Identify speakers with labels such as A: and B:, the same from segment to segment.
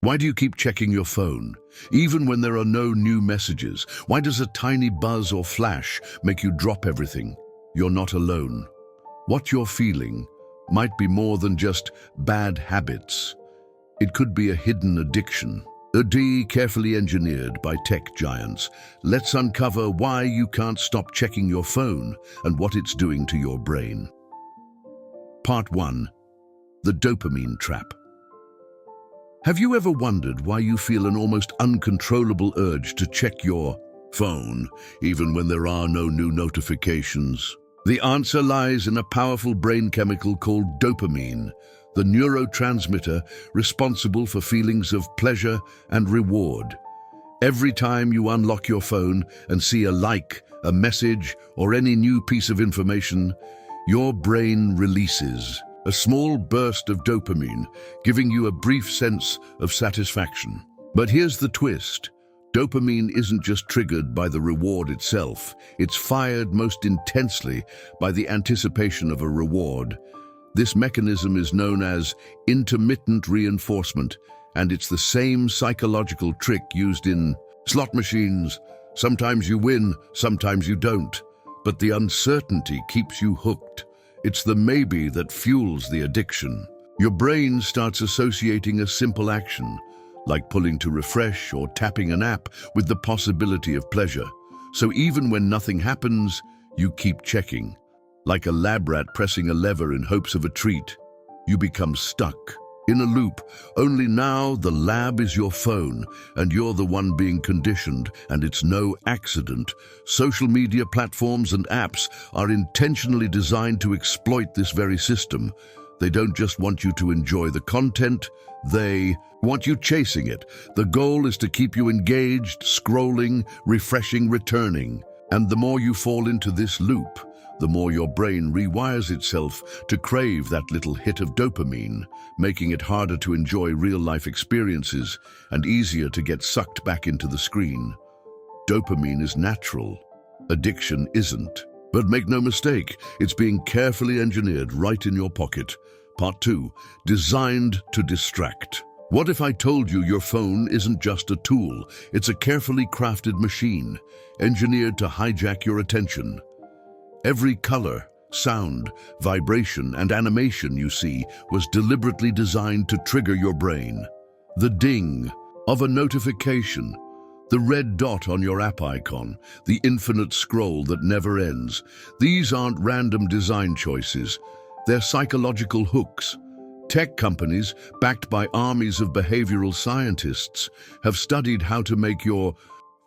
A: Why do you keep checking your phone, even when there are no new messages? Why does a tiny buzz or flash make you drop everything? You're not alone. What you're feeling might be more than just bad habits. It could be a hidden addiction. Carefully engineered by tech giants. Let's uncover why you can't stop checking your phone and what it's doing to your brain. Part 1. The dopamine trap. Have you ever wondered why you feel an almost uncontrollable urge to check your phone, even when there are no new notifications? The answer lies in a powerful brain chemical called dopamine, the neurotransmitter responsible for feelings of pleasure and reward. Every time you unlock your phone and see a like, a message, or any new piece of information, your brain releases a small burst of dopamine, giving you a brief sense of satisfaction. But here's the twist. Dopamine isn't just triggered by the reward itself. It's fired most intensely by the anticipation of a reward. This mechanism is known as intermittent reinforcement, and it's the same psychological trick used in slot machines. Sometimes you win, sometimes you don't, but the uncertainty keeps you hooked. It's the maybe that fuels the addiction. Your brain starts associating a simple action, like pulling to refresh or tapping an app, with the possibility of pleasure. So even when nothing happens, you keep checking. Like a lab rat pressing a lever in hopes of a treat, you become stuck in a loop. Only now the lab is your phone, and you're the one being conditioned, and it's no accident. Social media platforms and apps are intentionally designed to exploit this very system. They don't just want you to enjoy the content, they want you chasing it. The goal is to keep you engaged, scrolling, refreshing, returning. And the more you fall into this loop, the more your brain rewires itself to crave that little hit of dopamine, making it harder to enjoy real-life experiences and easier to get sucked back into the screen. Dopamine is natural. Addiction isn't. But make no mistake, it's being carefully engineered right in your pocket. Part 2. Designed to distract. What if I told you your phone isn't just a tool? It's a carefully crafted machine, engineered to hijack your attention. Every color, sound, vibration, and animation you see was deliberately designed to trigger your brain. The ding of a notification, the red dot on your app icon, the infinite scroll that never ends. These aren't random design choices. They're psychological hooks. Tech companies, backed by armies of behavioral scientists, have studied how to make your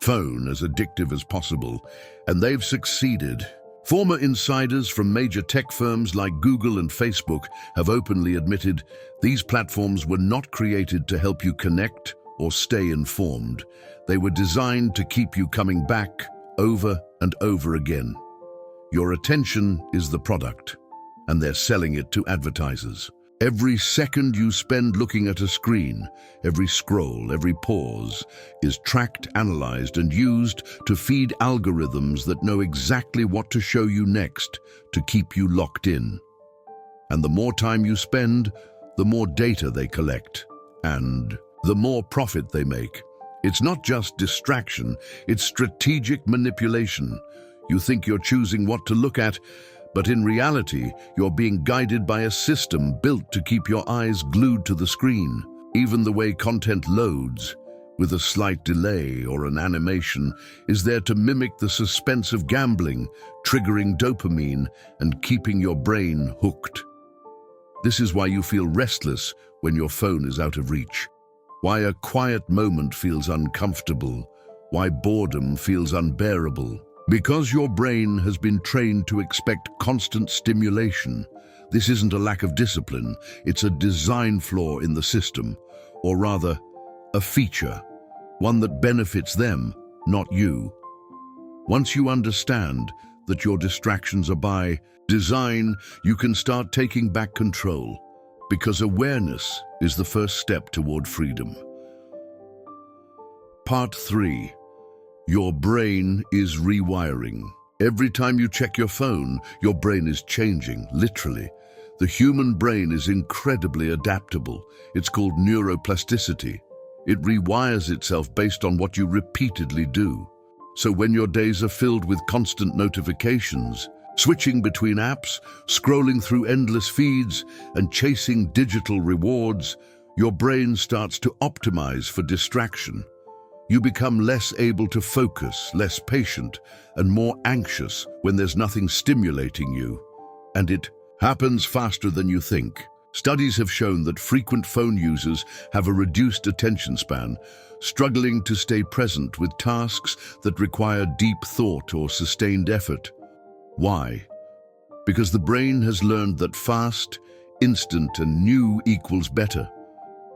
A: phone as addictive as possible, and they've succeeded. Former insiders from major tech firms like Google and Facebook have openly admitted these platforms were not created to help you connect or stay informed. They were designed to keep you coming back over and over again. Your attention is the product, and they're selling it to advertisers. Every second you spend looking at a screen, every scroll, every pause, is tracked, analyzed, and used to feed algorithms that know exactly what to show you next to keep you locked in. And the more time you spend, the more data they collect, and the more profit they make. It's not just distraction, it's strategic manipulation. You think you're choosing what to look at, but in reality, you're being guided by a system built to keep your eyes glued to the screen. Even the way content loads, with a slight delay or an animation, is there to mimic the suspense of gambling, triggering dopamine and keeping your brain hooked. This is why you feel restless when your phone is out of reach. Why a quiet moment feels uncomfortable. Why boredom feels unbearable. Because your brain has been trained to expect constant stimulation. This isn't a lack of discipline, it's a design flaw in the system, or rather, a feature, one that benefits them, not you. Once you understand that your distractions are by design, you can start taking back control, because awareness is the first step toward freedom. Part 3. Your brain is rewiring. Every time you check your phone, your brain is changing, literally. The human brain is incredibly adaptable. It's called neuroplasticity. It rewires itself based on what you repeatedly do. So when your days are filled with constant notifications, switching between apps, scrolling through endless feeds, and chasing digital rewards, your brain starts to optimize for distraction. You become less able to focus, less patient, and more anxious when there's nothing stimulating you. And it happens faster than you think. Studies have shown that frequent phone users have a reduced attention span, struggling to stay present with tasks that require deep thought or sustained effort. Why? Because the brain has learned that fast, instant, and new equals better.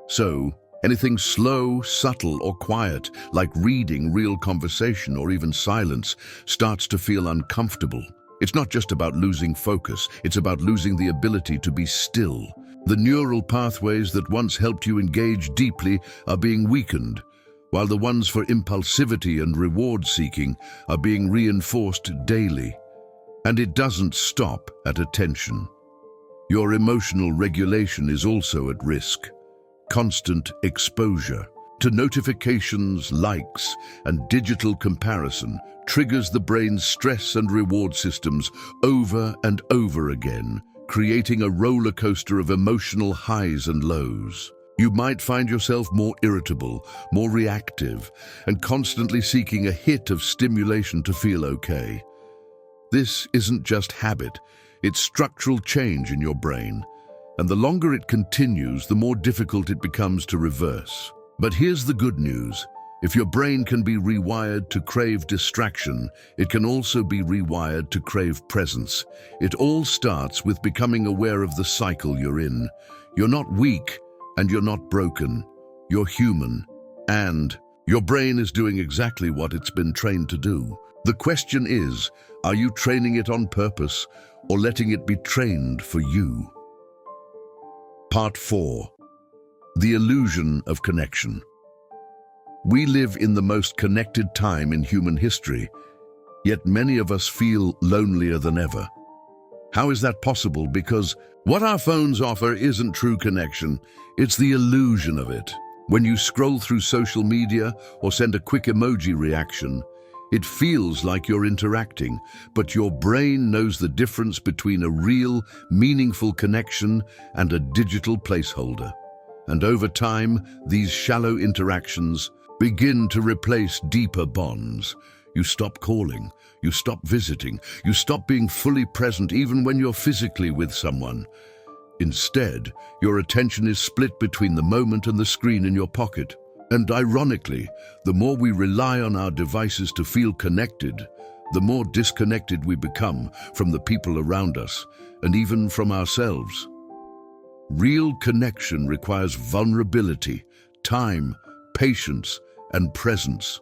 A: So, anything slow, subtle, or quiet, like reading, real conversation, or even silence, starts to feel uncomfortable. It's not just about losing focus, it's about losing the ability to be still. The neural pathways that once helped you engage deeply are being weakened, while the ones for impulsivity and reward-seeking are being reinforced daily. And it doesn't stop at attention. Your emotional regulation is also at risk. Constant exposure to notifications, likes, and digital comparison triggers the brain's stress and reward systems over and over again, creating a roller coaster of emotional highs and lows. You might find yourself more irritable, more reactive, and constantly seeking a hit of stimulation to feel okay. This isn't just habit, it's structural change in your brain. And the longer it continues, the more difficult it becomes to reverse. But here's the good news. If your brain can be rewired to crave distraction, it can also be rewired to crave presence. It all starts with becoming aware of the cycle you're in. You're not weak, and you're not broken. You're human. And your brain is doing exactly what it's been trained to do. The question is, are you training it on purpose, or letting it be trained for you? Part 4. The illusion of connection. We live in the most connected time in human history, yet many of us feel lonelier than ever. How is that possible? Because what our phones offer isn't true connection, it's the illusion of it. When you scroll through social media or send a quick emoji reaction, it feels like you're interacting, but your brain knows the difference between a real, meaningful connection and a digital placeholder. And over time, these shallow interactions begin to replace deeper bonds. You stop calling, you stop visiting, you stop being fully present even when you're physically with someone. Instead, your attention is split between the moment and the screen in your pocket. And ironically, the more we rely on our devices to feel connected, the more disconnected we become from the people around us and even from ourselves. Real connection requires vulnerability, time, patience, and presence.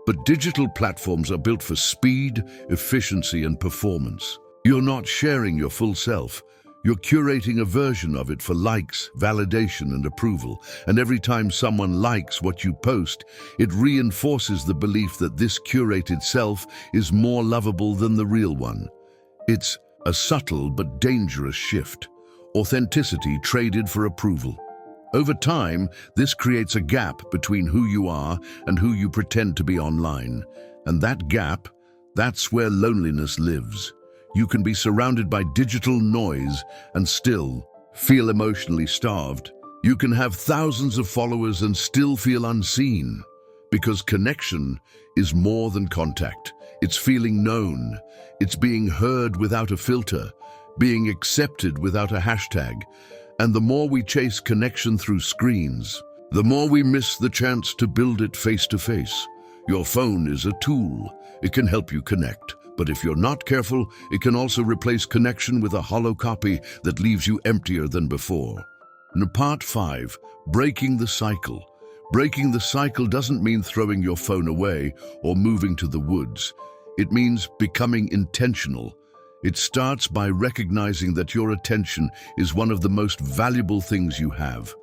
A: But digital platforms are built for speed, efficiency, and performance. You're not sharing your full self. You're curating a version of it for likes, validation, and approval. And every time someone likes what you post, it reinforces the belief that this curated self is more lovable than the real one. It's a subtle but dangerous shift. Authenticity traded for approval. Over time, this creates a gap between who you are and who you pretend to be online. And that gap, that's where loneliness lives. You can be surrounded by digital noise and still feel emotionally starved. You can have thousands of followers and still feel unseen. Because connection is more than contact. It's feeling known. It's being heard without a filter, being accepted without a hashtag. And the more we chase connection through screens, the more we miss the chance to build it face to face. Your phone is a tool. It can help you connect. But if you're not careful, it can also replace connection with a hollow copy that leaves you emptier than before. In Part 5, breaking the cycle. Breaking the cycle doesn't mean throwing your phone away or moving to the woods. It means becoming intentional. It starts by recognizing that your attention is one of the most valuable things you have.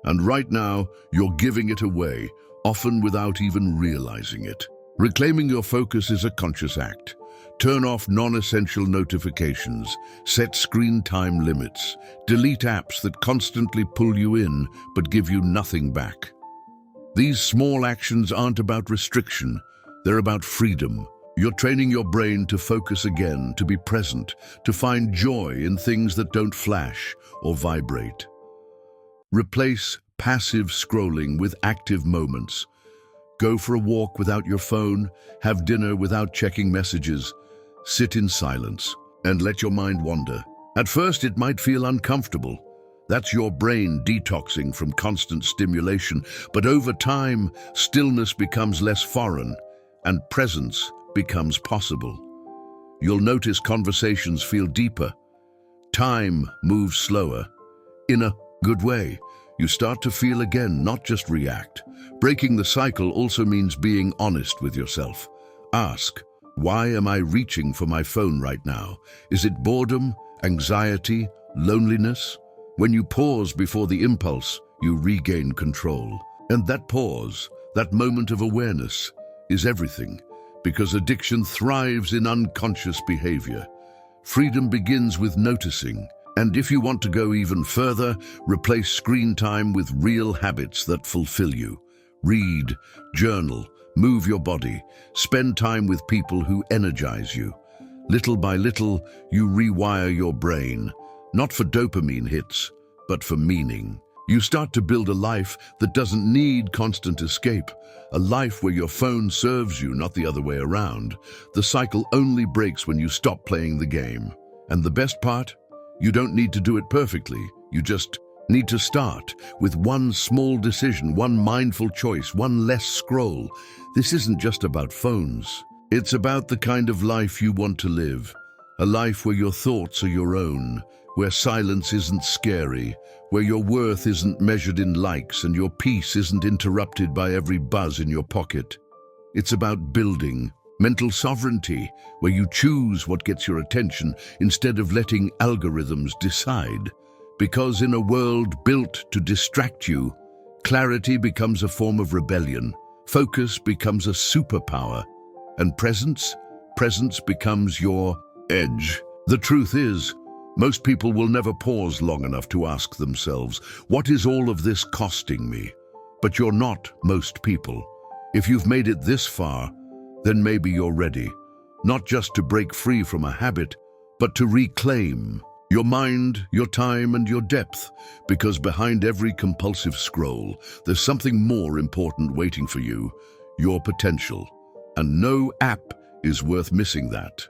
A: And right now, you're giving it away, often without even realizing it. Reclaiming your focus is a conscious act. Turn off non-essential notifications, set screen time limits, delete apps that constantly pull you in but give you nothing back. These small actions aren't about restriction, they're about freedom. You're training your brain to focus again, to be present, to find joy in things that don't flash or vibrate. Replace passive scrolling with active moments. Go for a walk without your phone, have dinner without checking messages, sit in silence, and let your mind wander. At first, it might feel uncomfortable. That's your brain detoxing from constant stimulation, but over time, stillness becomes less foreign, and presence becomes possible. You'll notice conversations feel deeper. Time moves slower. In a good way, you start to feel again, not just react. Breaking the cycle also means being honest with yourself. Ask, why am I reaching for my phone right now? Is it boredom, anxiety, loneliness? When you pause before the impulse, you regain control. And that pause, that moment of awareness, is everything, because addiction thrives in unconscious behavior. Freedom begins with noticing. And if you want to go even further, replace screen time with real habits that fulfill you. Read, journal, move your body, spend time with people who energize you. Little by little, you rewire your brain, not for dopamine hits, but for meaning. You start to build a life that doesn't need constant escape, a life where your phone serves you, not the other way around. The cycle only breaks when you stop playing the game. And the best part? You don't need to do it perfectly. You just need to start with one small decision, one mindful choice, one less scroll. This isn't just about phones. It's about the kind of life you want to live. A life where your thoughts are your own, where silence isn't scary, where your worth isn't measured in likes and your peace isn't interrupted by every buzz in your pocket. It's about building mental sovereignty, where you choose what gets your attention instead of letting algorithms decide. Because in a world built to distract you, clarity becomes a form of rebellion, focus becomes a superpower, and presence becomes your edge. The truth is, most people will never pause long enough to ask themselves, what is all of this costing me? But you're not most people. If you've made it this far, then maybe you're ready, not just to break free from a habit, but to reclaim your mind, your time, and your depth, because behind every compulsive scroll, there's something more important waiting for you, your potential. And no app is worth missing that.